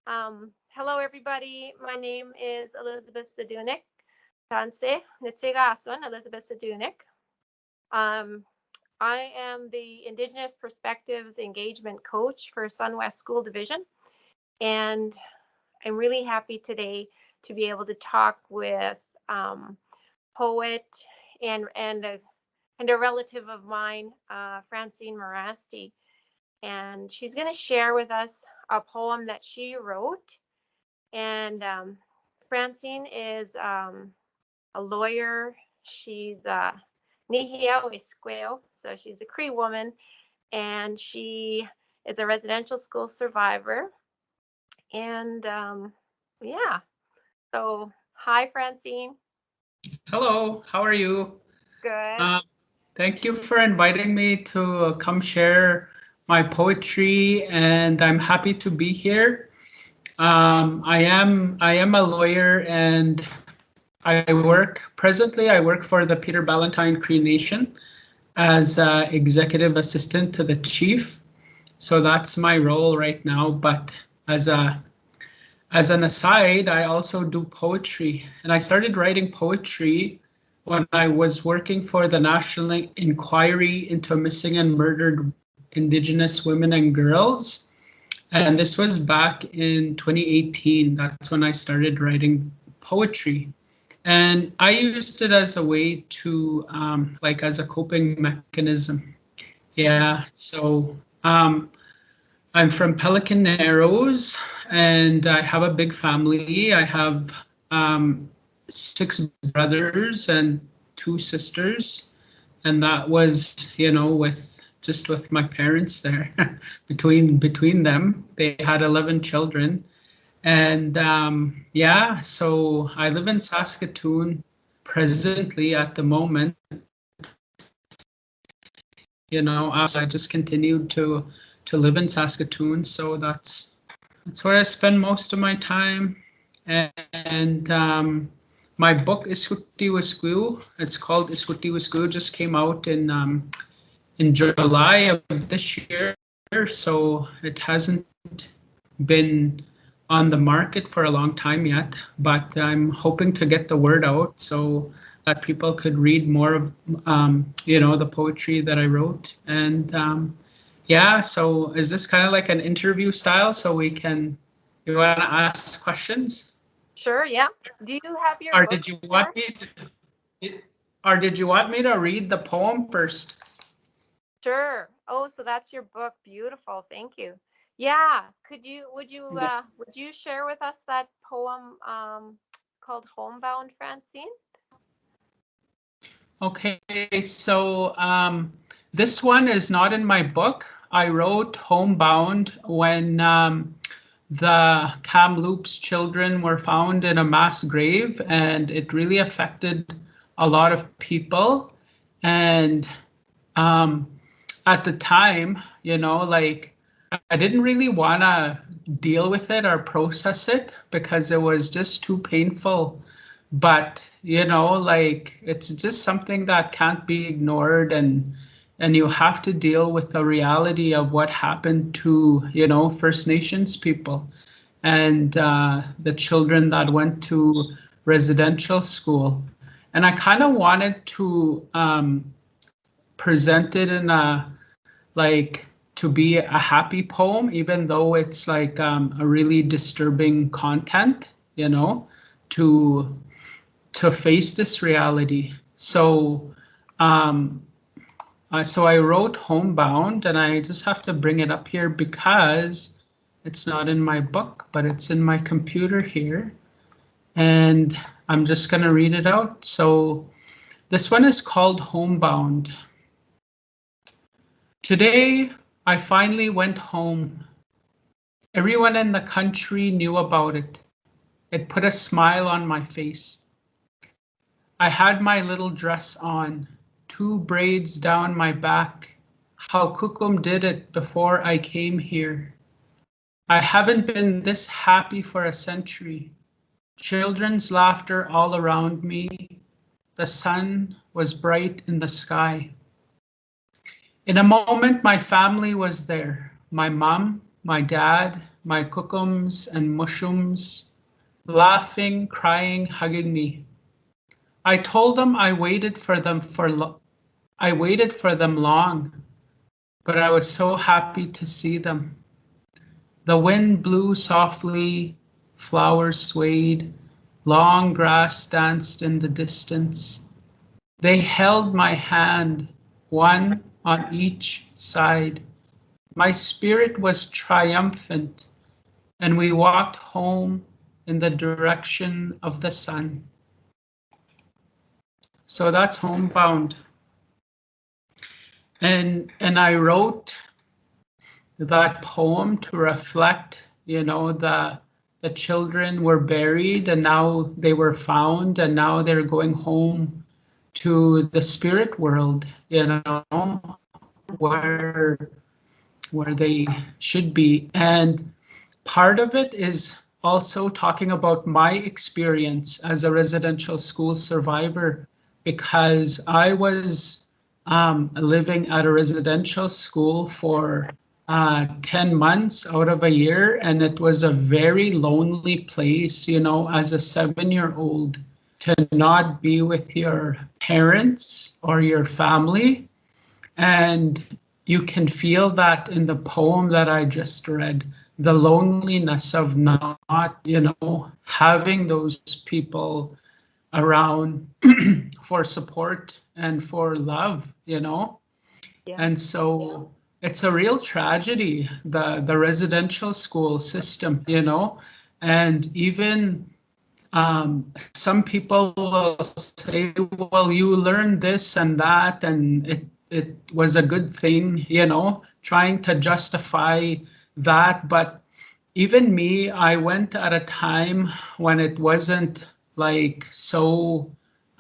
Hello, everybody. My name is Elizabeth Sadunik. Tanse, Nitsigason, Elizabeth Sadunik. Um, I am the Indigenous Perspectives Engagement Coach for Sun-West School Division, and I'm really happy today to be able to talk with poet and a relative of mine, Francine Merasty, and she's going to share with us a poem that she wrote. And Francine is a lawyer. She's Nihia Wisqueo, so she's a Cree woman, and she is a residential school survivor. And yeah, so hi, Francine. Hello, how are you? Good. Uh, Thank you for inviting me to come share my poetry, and I'm happy to be here. I am a lawyer, and I work for the Peter Ballantyne Cree Nation as executive assistant to the chief. So that's my role right now. But as a as an aside, I also do poetry, and I started writing poetry when I was working for the National Inquiry into Missing and Murdered Indigenous Women and Girls. And this was back in 2018. That's when I started writing poetry. And I used it as a way to, like, as a coping mechanism. Yeah. So, I'm from Pelican Narrows, and I have a big family. I have um, 6 brothers and 2 sisters, and that was, with my parents there. Between them, they had 11 children, and yeah. So I live in Saskatoon presently at the moment. I just continued to live in Saskatoon, so that's where I spend most of my time. And my book Iskuti Wisku, it's called Iskuti Wisku, just came out in July of this year, so it hasn't been on the market for a long time yet, but I'm hoping to get the word out so that people could read more of the poetry that I wrote. And yeah, so is this kind of like an interview style, so you want to ask questions? Sure. Yeah. Do you have your Or book did you want there? me to read the poem first? Sure. Oh, so that's your book. Beautiful. Thank you. Yeah. Would you share with us that poem called Homebound, Francine? Okay, so this one is not in my book. I wrote Homebound when the Kamloops children were found in a mass grave, and it really affected a lot of people. And um, at the time, like, I didn't really want to deal with it or process it because it was just too painful. But, like, it's just something that can't be ignored, and you have to deal with the reality of what happened to, First Nations people and the children that went to residential school. And I kind of wanted to present it in like to be a happy poem, even though it's like a really disturbing content, to face this reality. Um, so I wrote Homebound, and I just have to bring it up here because it's not in my book, but it's in my computer here. And I'm just going to read it out. So this one is called Homebound. Today, I finally went home. Everyone in the country knew about it. It put a smile on my face. I had my little dress on, 2 braids down my back. How Kukum did it before I came here. I haven't been this happy for a century. Children's laughter all around me. The sun was bright in the sky. In a moment, my family was there. My mom, my dad, my kukums and mushums, laughing, crying, hugging me. I told them I waited for them long, but I was so happy to see them. The wind blew softly, flowers swayed, long grass danced in the distance. They held my hand, one on each side. My spirit was triumphant, and we walked home in the direction of the sun. So that's Homebound. And I wrote that poem to reflect, the children were buried and now they were found and now they're going home to the spirit world, where where they should be. And part of it is also talking about my experience as a residential school survivor, because I was living at a residential school for 10 months out of a year, and it was a very lonely place, as a 7-year old, to not be with your parents or your family. And you can feel that in the poem that I just read, the loneliness of not, having those people around for support and for love, Yeah. And so it's a real tragedy, the residential school system, and even some people will say, well, you learned this and that, and it was a good thing, trying to justify that. But even me, I went at a time when it wasn't like so,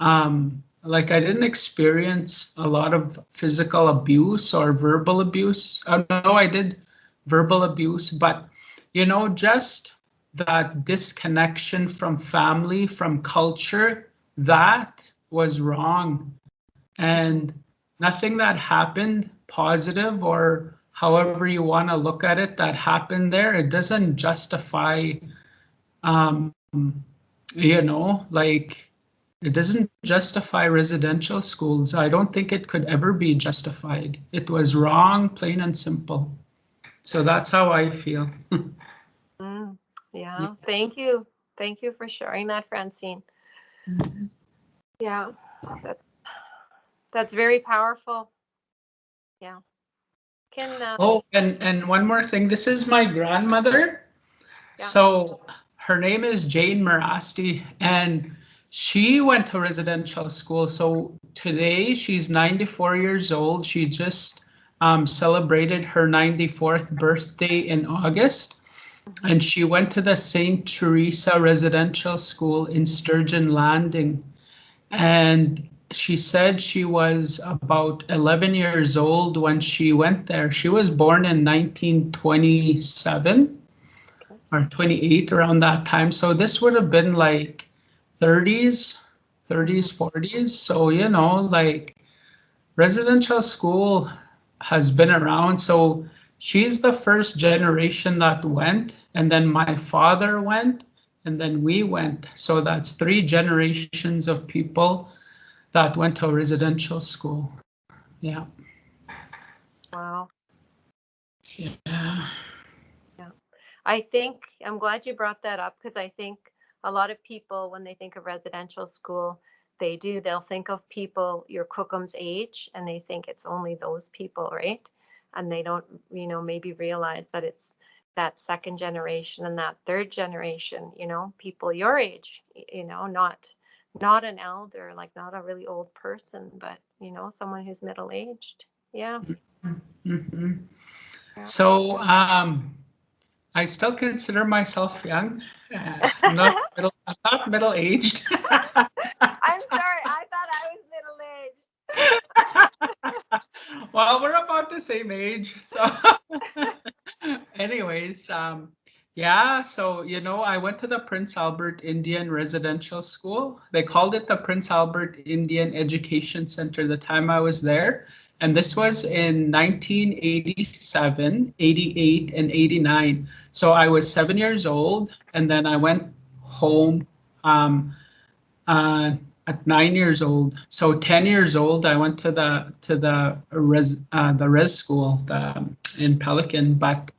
like I didn't experience a lot of physical abuse or verbal abuse. No, I did verbal abuse, but just that disconnection from family, from culture, that was wrong. And nothing that happened, positive or however you want to look at it, that happened there, it doesn't justify, um, like it doesn't justify residential schools. I don't think it could ever be justified. It was wrong, plain and simple. So that's how I feel. Mm, yeah. Thank you. Thank you for sharing that, Francine. Yeah. That's that's very powerful. Yeah. Can Oh, and one more thing. This is my grandmother. yeah. So her name is Jane Merasty, and she went to residential school. So today she's 94 years old. She just celebrated her 94th birthday in August, Mhm. and she went to the St. Teresa Residential School in Sturgeon Landing. And she said she was about 11 years old when she went there. She was born in 1927 Okay. or 28, around that time. So this would have been like 30s, Mhm. 30s, 40s. So, like residential school has been around. So she's the first generation that went, and then my father went, and then we went. So that's 3 generations of people that went to a residential school. Yeah. Wow. Yeah. Yeah. I think I'm glad you brought that up because I think a lot of people, when they think of residential school, they'll think of people your Cookum's age and they think it's only those people, right? And they don't, maybe realize that it's that second generation and that third generation, people your age, not an elder, like not a really old person, but someone who's middle aged. Yeah. Hmm. Yeah. So I still consider myself young. I'm not middle aged. I'm sorry. I thought I was middle aged. Well, we're about the same age. So, anyways, yeah. So, I went to the Prince Albert Indian Residential School. They called it the Prince Albert Indian Education Center the time I was there. And this was in 1987, 88, and 89. So I was 7 years old, and then I went home um, uh, at 9 years old. So 10 years old, I went to the res school in Pelican, but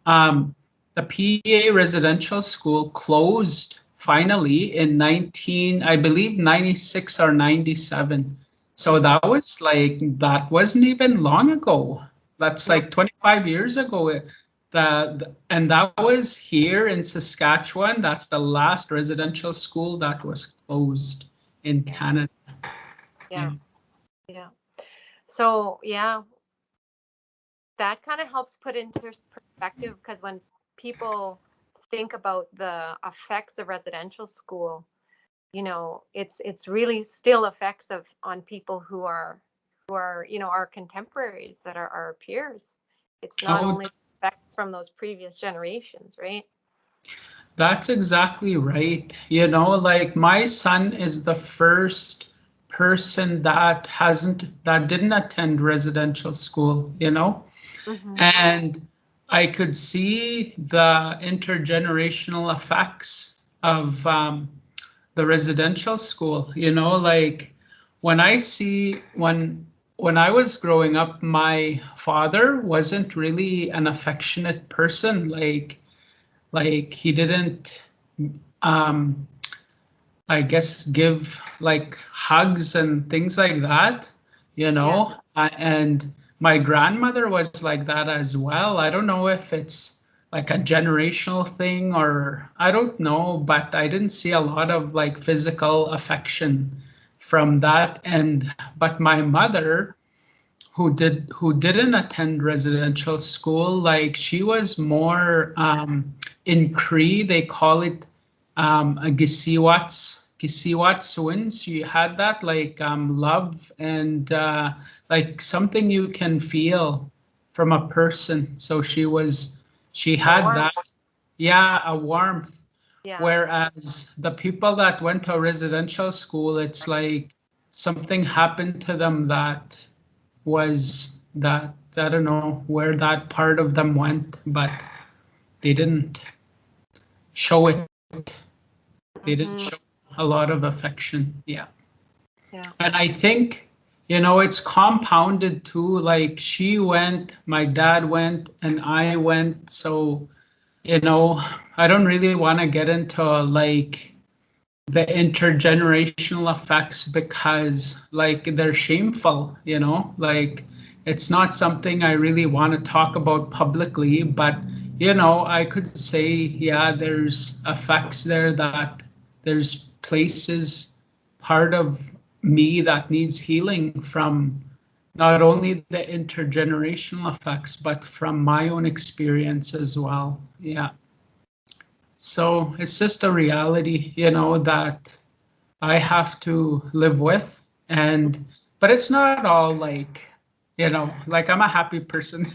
um, the PA residential school closed finally in 19, I believe 96 or 97. So that wasn't even long ago. That's No. like 25 years ago. And that was here in Saskatchewan. That's the last residential school that was closed in Yeah. Canada. Yeah. Yeah. Yeah. So yeah, that kind of helps put into perspective because when people think about the effects of residential school, it's really still effects of on people who are our contemporaries that are our peers. It's not Oh, only effects from those previous generations, right? that's exactly right. You know, like my son is the first person that didn't attend residential school, you know, Mm-hmm. and I could see the intergenerational effects of the residential school, you know, like when I see when I was growing up, my father wasn't really an affectionate person. Like he didn't um I guess give like hugs and things like that, you Yeah. know. And my grandmother was like that as well. I don't know if it's like a generational thing or I don't know, but I didn't see a lot of like physical affection from that. And but my mother, who didn't attend residential school, like she was more in Cree, they call it a gisiwats she had that like love and like something you can feel from a person. So she A had warm. that, yeah, a warmth. Yeah. Whereas the people that went to residential school, it's like something happened to them that was that I don't know where that part of them went, but they didn't show it. They didn't show Mm-hmm. a lot of affection. Yeah. Yeah. And I think, you know, it's compounded too. Like she went, my dad went, and I went. So, you know, I don't really want to get into like the intergenerational effects because like they're shameful, you know, like it's not something I really want to talk about publicly, but you know, I could say, yeah, there's effects there that there's places, part of me that needs healing from not only the intergenerational effects, but from my own experience as well. Yeah. So it's just a reality, you know, that I have to live with. And but it's not all like, you know, like I'm a happy person.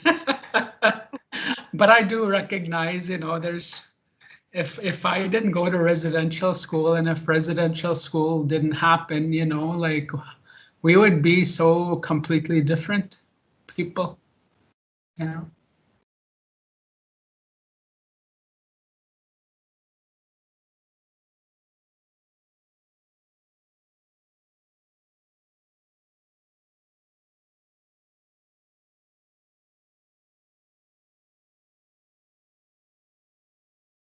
But I do recognize, you know, there's if I didn't go to residential school and if residential school didn't happen, you know, like we would be so completely different people. Yeah.